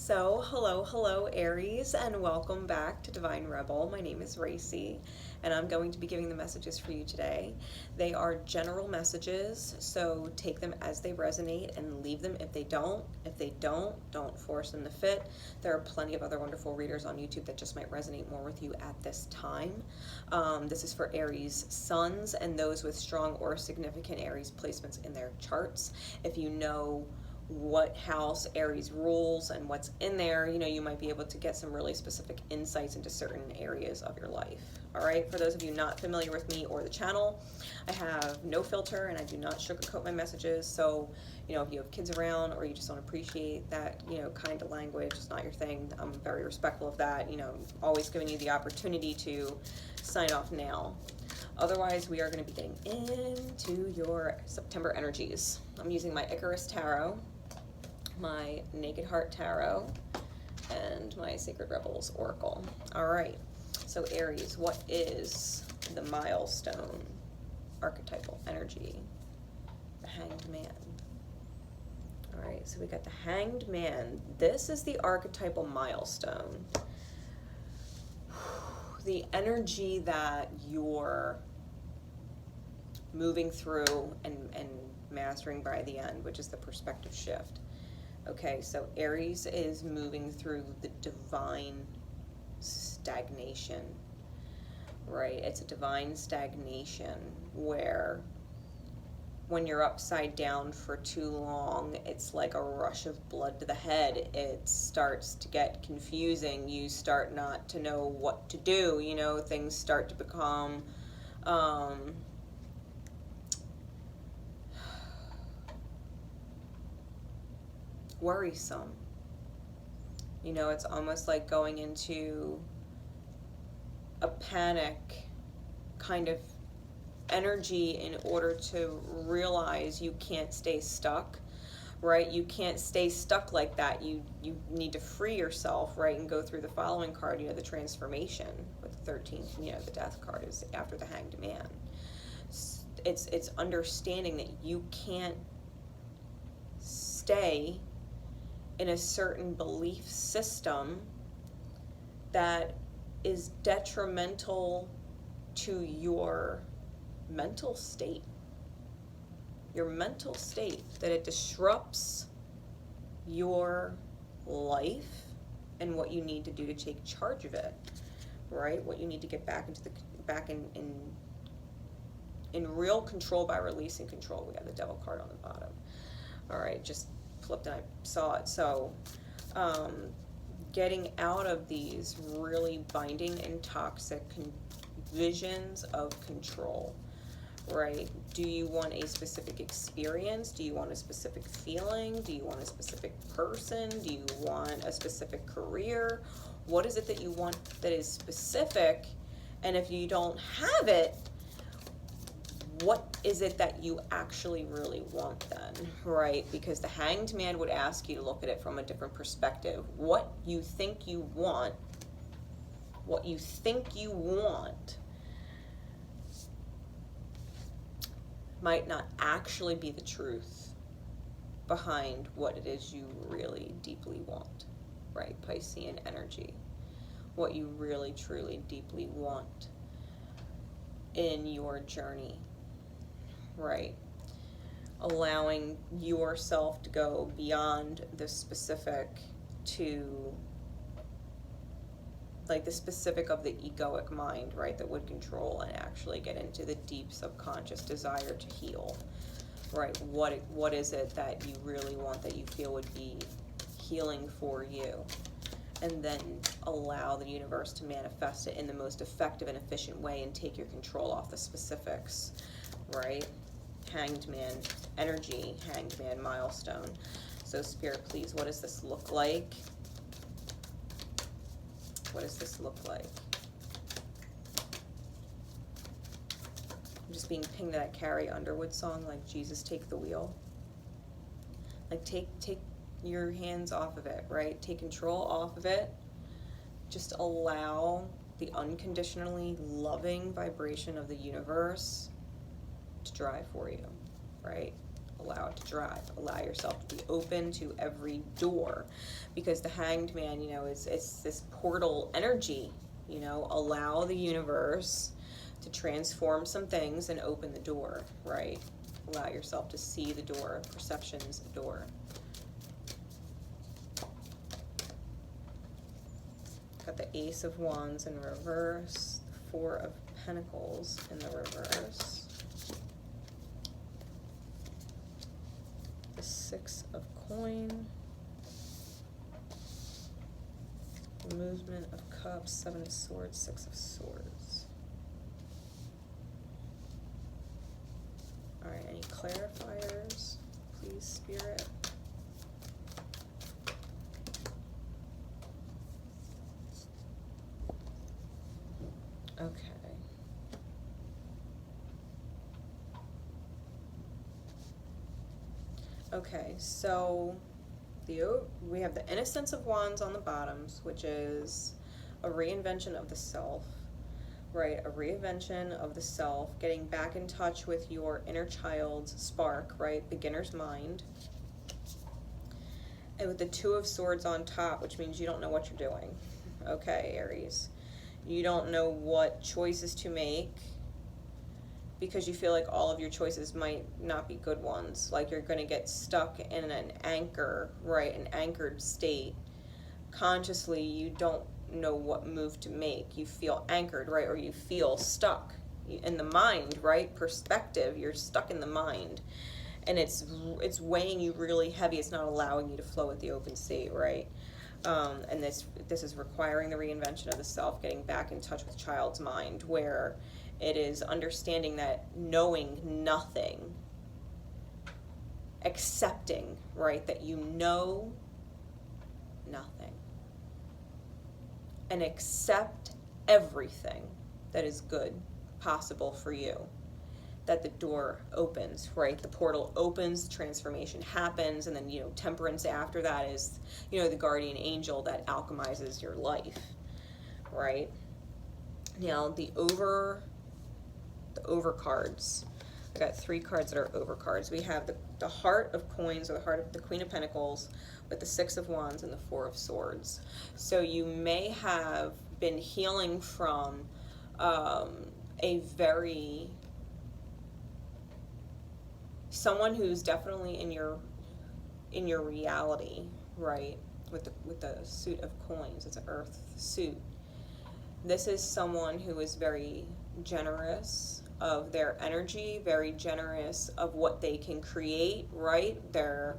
So, hello, Aries, and welcome back to Divine Rebel. My name is Racey, and I'm going to be giving the messages for you today. They are general messages, so take them as they resonate and leave them if they don't. If they don't force them to fit. There are plenty of other wonderful readers on YouTube that just might resonate more with you at this time. This is for Aries suns and those with strong or significant Aries placements in their charts. If you know what house Aries rules and what's in there, you might be able to get some really specific insights into certain areas of your life. All right, for those of you not familiar with me or the channel, I have no filter and I do not sugarcoat my messages. So, if you have kids around or you just don't appreciate that, kind of language, it's not your thing. I'm very respectful of that. Always giving you the opportunity to sign off now. Otherwise, we are going to be getting into your September energies. I'm using my Icarus Tarot, my Naked Heart Tarot, and my Sacred Rebels Oracle. All right, so Aries, what is the Milestone archetypal energy? The Hanged Man. All right, so we got the Hanged Man. This is the archetypal milestone. The energy that you're moving through and mastering by the end, which is the perspective shift. Okay, so Aries is moving through the divine stagnation, right? It's a divine stagnation where when you're upside down for too long, it's like a rush of blood to the head. It starts to get confusing. You start not to know what to do. Things start to become worrisome. It's almost like going into a panic kind of energy in order to realize you can't stay stuck, right? You can't stay stuck like that. You need to free yourself, right? And go through the following card, the transformation with the 13th, the death card is after the Hanged Man. It's understanding that you can't stay in a certain belief system that is detrimental to your mental state, that it disrupts your life and what you need to do to take charge of it, right? What you need to get back in real control by releasing control. We got the Devil card on the bottom. All right, just flipped and I saw it. So getting out of these really binding and toxic visions of control, right? Do you want a specific experience? Do you want a specific feeling? Do you want a specific person? Do you want a specific career? What is it that you want that is specific? And if you don't have it, what is it that you actually really want then, right? Because the Hanged Man would ask you to look at it from a different perspective. What you think you want might not actually be the truth behind what it is you really deeply want, right? Piscean energy. What you really, truly, deeply want in your journey, right? Allowing yourself to go beyond the specific to like the specific of the egoic mind, right, that would control, and actually get into the deep subconscious desire to heal, right? What is it that you really want that you feel would be healing for you? And then allow the universe to manifest it in the most effective and efficient way and take your control off the specifics, right? Hanged Man energy, Hanged Man milestone. So Spirit, please, what does this look like? What does this look like? I'm just being pinged that Carrie Underwood song, like Jesus Take the Wheel. Like take your hands off of it, right? Take control off of it. Just allow the unconditionally loving vibration of the universe to drive for you, right? allow it to drive. Allow yourself to be open to every door, because the Hanged Man, you know, it's this portal energy. You know, allow the universe to transform some things and open the door, right? Allow yourself to see the door. Perception's the door. Got the Ace of Wands in reverse, the Four of Pentacles in the reverse, the Six of Coin, the Movement of Cups, Seven of Swords, Six of Swords. All right, any clarifiers, please, Spirit? Okay. Okay, so we have the Innocence of Wands on the bottoms, which is a reinvention of the self, right? A reinvention of the self, getting back in touch with your inner child's spark, right? Beginner's mind. And with the Two of Swords on top, which means you don't know what you're doing. Okay, Aries. You don't know what choices to make, because you feel like all of your choices might not be good ones. Like you're going to get stuck in an anchor, right? An anchored state. Consciously, you don't know what move to make. You feel anchored, right? Or you feel stuck in the mind, right? Perspective, you're stuck in the mind. And it's weighing you really heavy. It's not allowing you to flow with the open state, right? And this is requiring the reinvention of the self, getting back in touch with child's mind, where it is understanding that knowing nothing, accepting, right, that you know nothing, and accept everything that is good possible for you. That the door opens, right? The portal opens, transformation happens, and then, you know, temperance after that is, you know, the guardian angel that alchemizes your life, right? Now, the over cards. I got 3 cards that are over cards. We have the Heart of Coins, or the Heart of the Queen of Pentacles, with the Six of Wands and the Four of Swords. So you may have been healing from someone who's definitely in your reality, right? With the Suit of Coins, it's an Earth suit. This is someone who is very generous of their energy, very generous of what they can create, right? Their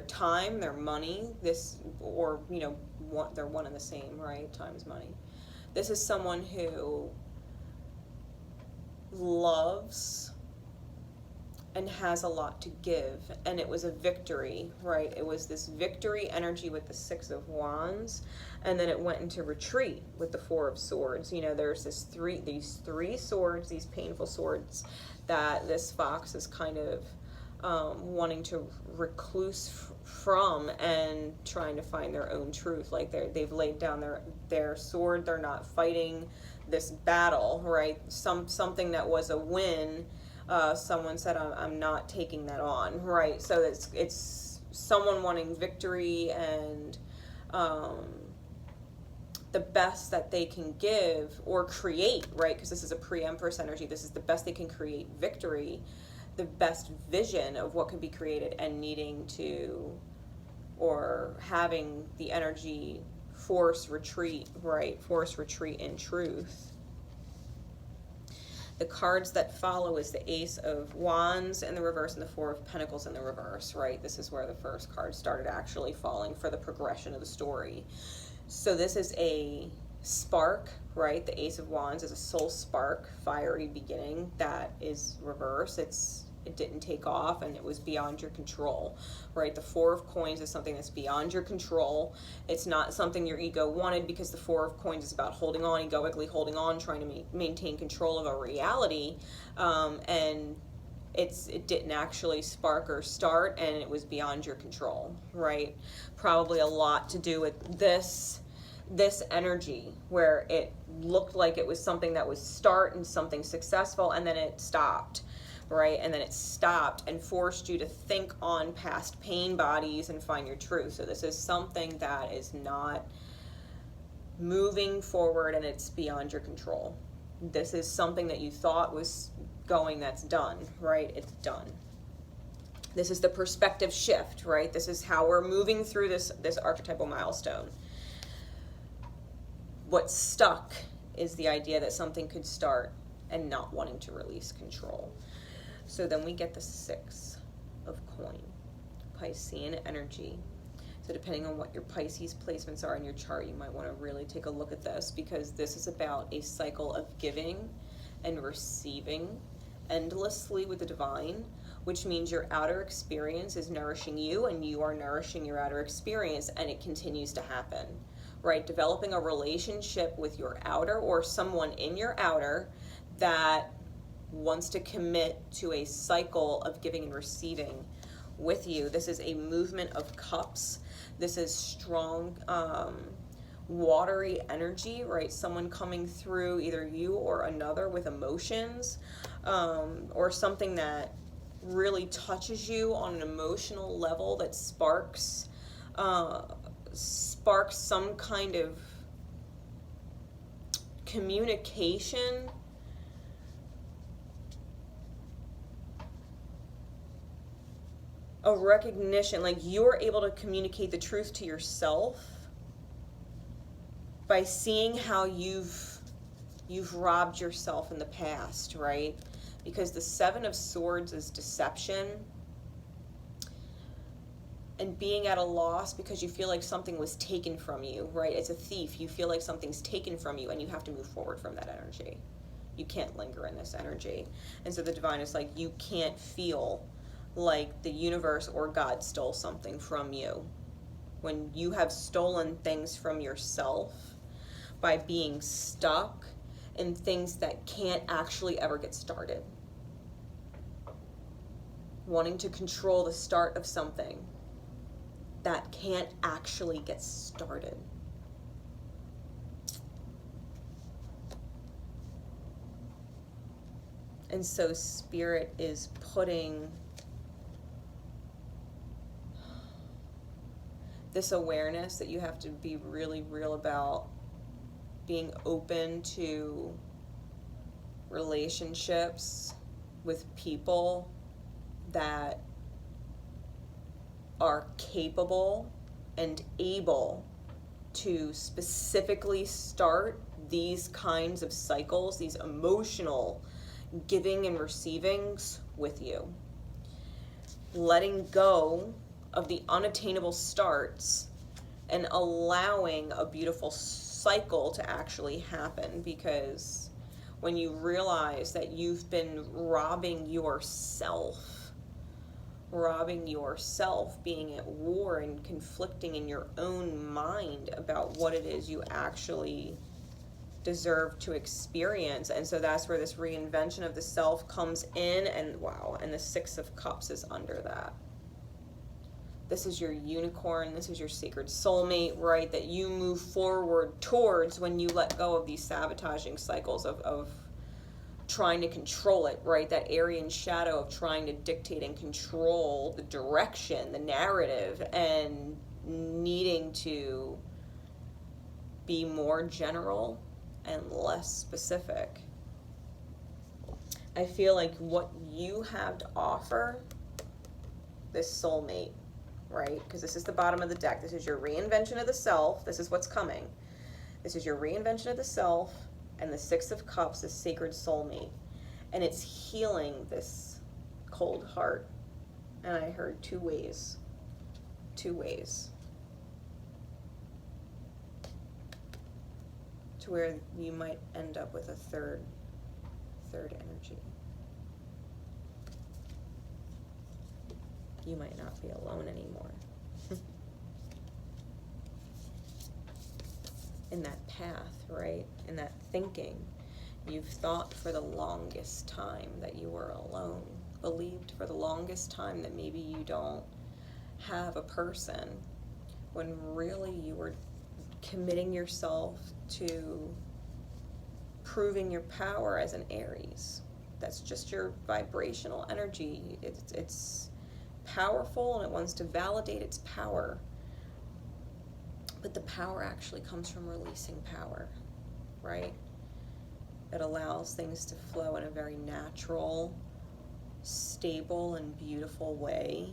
time, their money. Or you know, they're one and the same, right? Time is money. This is someone who loves and has a lot to give, and it was a victory, right? It was this victory energy with the Six of Wands, and then it went into retreat with the Four of Swords. You know, there's these three swords, these painful swords that this fox is kind of wanting to recluse from and trying to find their own truth. Like they've laid down their sword. They're not fighting this battle, right? Something that was a win. Someone said, I'm not taking that on, right? So it's someone wanting victory and the best that they can give or create, right? Because this is a pre-Empress energy. This is the best they can create victory, the best vision of what can be created, and needing to, or having the energy force retreat, right? Force retreat in truth. The cards that follow is the Ace of Wands in the reverse and the Four of Pentacles in the reverse, right? This is where the first card started actually falling for the progression of the story. So this is a spark, right? The Ace of Wands is a soul spark, fiery beginning that is reverse. It didn't take off and it was beyond your control, right? The Four of Coins is something that's beyond your control. It's not something your ego wanted, because the Four of Coins is about holding on, egoically holding on, trying to maintain control of a reality, and it didn't actually spark or start, and it was beyond your control, right? Probably a lot to do with this energy, where it looked like it was something that was start and something successful, and then it stopped, right? And then it stopped and forced you to think on past pain bodies and find your truth. So this is something that is not moving forward and it's beyond your control. This is something that you thought was going, that's done, right? It's done. This is the perspective shift, right? This is how we're moving through this archetypal milestone. What's stuck is the idea that something could start and not wanting to release control. So then we get the 6 of coin, Piscean energy. So depending on what your Pisces placements are in your chart, you might want to really take a look at this, because this is about a cycle of giving and receiving endlessly with the divine, which means your outer experience is nourishing you and you are nourishing your outer experience, and it continues to happen, right? Developing a relationship with your outer or someone in your outer that wants to commit to a cycle of giving and receiving with you. This is a movement of cups. This is strong, watery energy, right? Someone coming through either you or another with emotions, or something that really touches you on an emotional level that sparks some kind of communication, a recognition, like you're able to communicate the truth to yourself by seeing how you've robbed yourself in the past, right? Because the 7 of Swords is deception and being at a loss because you feel like something was taken from you, right? It's a thief. You feel like something's taken from you and you have to move forward from that energy. You can't linger in this energy. And so the divine is like, you can't feel like the universe or God stole something from you. When you have stolen things from yourself by being stuck in things that can't actually ever get started. Wanting to control the start of something that can't actually get started. And so Spirit is putting this awareness that you have to be really real about being open to relationships with people that are capable and able to specifically start these kinds of cycles, these emotional giving and receivings with you. Letting go of the unattainable starts and allowing a beautiful cycle to actually happen, because when you realize that you've been robbing yourself, being at war and conflicting in your own mind about what it is you actually deserve to experience. And so that's where this reinvention of the self comes in, and wow, and the 6 of Cups is under that. This is your unicorn, this is your sacred soulmate, right, that you move forward towards when you let go of these sabotaging cycles of trying to control it, right, that Aryan shadow of trying to dictate and control the direction, the narrative, and needing to be more general and less specific. I feel like what you have to offer this soulmate, right? Because this is the bottom of the deck. This is your reinvention of the self. This is what's coming. This is your reinvention of the self, and the 6 of Cups is sacred soulmate. And it's healing this cold heart. And I heard two ways. To where you might end up with a third energy. You might not be alone anymore. In that path, right? In that thinking. You've thought for the longest time that you were alone. Believed for the longest time that maybe you don't have a person, when really you were committing yourself to proving your power as an Aries. That's just your vibrational energy. It's powerful, and it wants to validate its power. But the power actually comes from releasing power, right? It allows things to flow in a very natural, stable, and beautiful way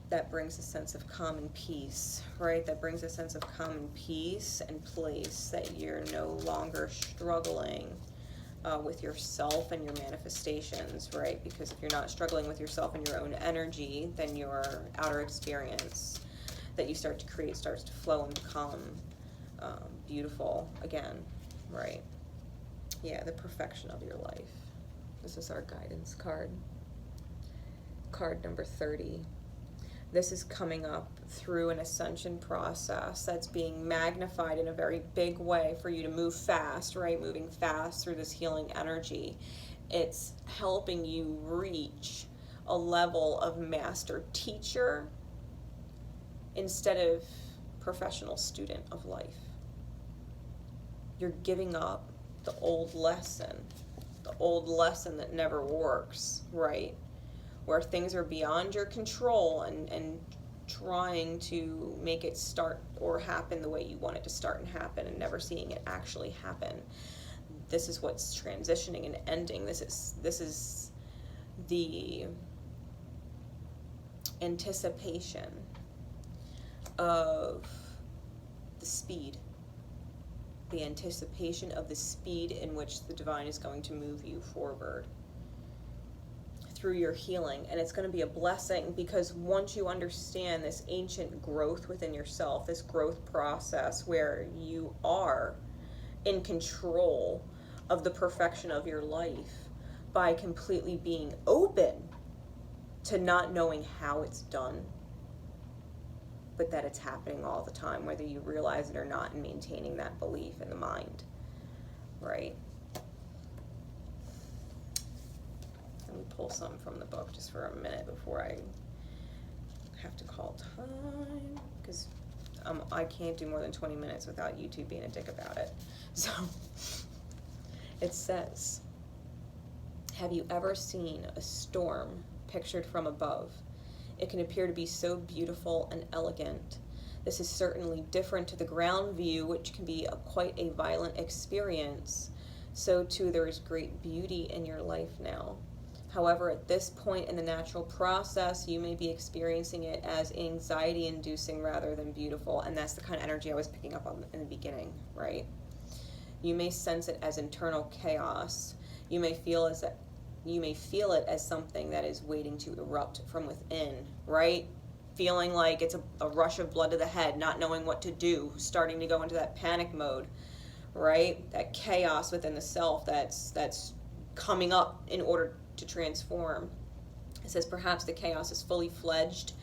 that brings a sense of calm and peace, right? That brings a sense of calm and peace and place, that you're no longer struggling with yourself and your manifestations, right? Because if you're not struggling with yourself and your own energy, then your outer experience that you start to create starts to flow and become beautiful again, right? Yeah, the perfection of your life. This is our guidance card. Card number 30. This is coming up through an ascension process that's being magnified in a very big way for you to move fast, right? Moving fast through this healing energy. It's helping you reach a level of master teacher instead of professional student of life. You're giving up the old lesson that never works, right? Where things are beyond your control and trying to make it start or happen the way you want it to start and happen, and never seeing it actually happen. This is what's transitioning and ending. This is the anticipation of the speed. The anticipation of the speed in which the divine is going to move you forward through your healing. And it's going to be a blessing, because once you understand this ancient growth within yourself, this growth process where you are in control of the perfection of your life by completely being open to not knowing how it's done, but that it's happening all the time, whether you realize it or not, and maintaining that belief in the mind, right? Let me pull something from the book just for a minute before I have to call time, because I can't do more than 20 minutes without YouTube being a dick about it. So it says, have you ever seen a storm pictured from above? It can appear to be so beautiful and elegant. This is certainly different to the ground view, which can be quite a violent experience. So too, there is great beauty in your life now. However, at this point in the natural process, you may be experiencing it as anxiety-inducing rather than beautiful, and that's the kind of energy I was picking up on in the beginning, right? You may sense it as internal chaos. You may feel it as something that is waiting to erupt from within, right? Feeling like it's a rush of blood to the head, not knowing what to do, starting to go into that panic mode, right? That chaos within the self that's coming up in order to transform. It says perhaps the chaos is fully fledged,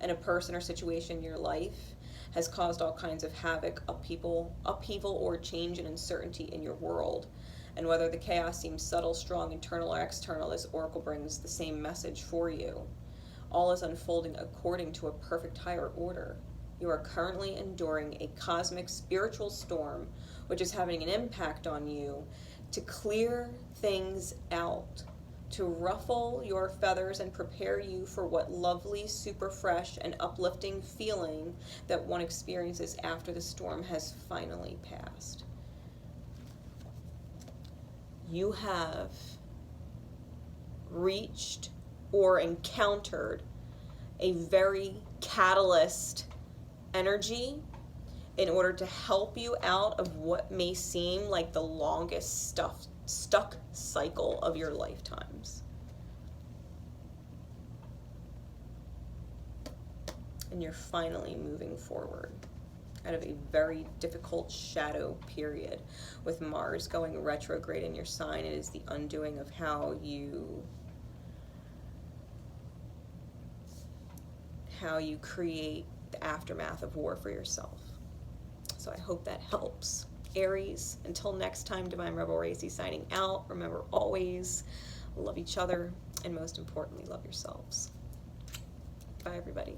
and a person or situation in your life has caused all kinds of havoc, upheaval, or change and uncertainty in your world. And whether the chaos seems subtle, strong, internal, or external, this oracle brings the same message for you. All is unfolding according to a perfect higher order. You are currently enduring a cosmic spiritual storm, which is having an impact on you to clear things out, to ruffle your feathers and prepare you for what lovely, super fresh, and uplifting feeling that one experiences after the storm has finally passed. You have reached or encountered a very catalyst energy in order to help you out of what may seem like the longest stuck cycle of your lifetimes. And you're finally moving forward out of a very difficult shadow period. With Mars going retrograde in your sign, it is the undoing of how you create the aftermath of war for yourself. So I hope that helps. Aries, until next time, Divine Rebel Racey signing out. Remember, always love each other, and most importantly, love yourselves. Bye, everybody.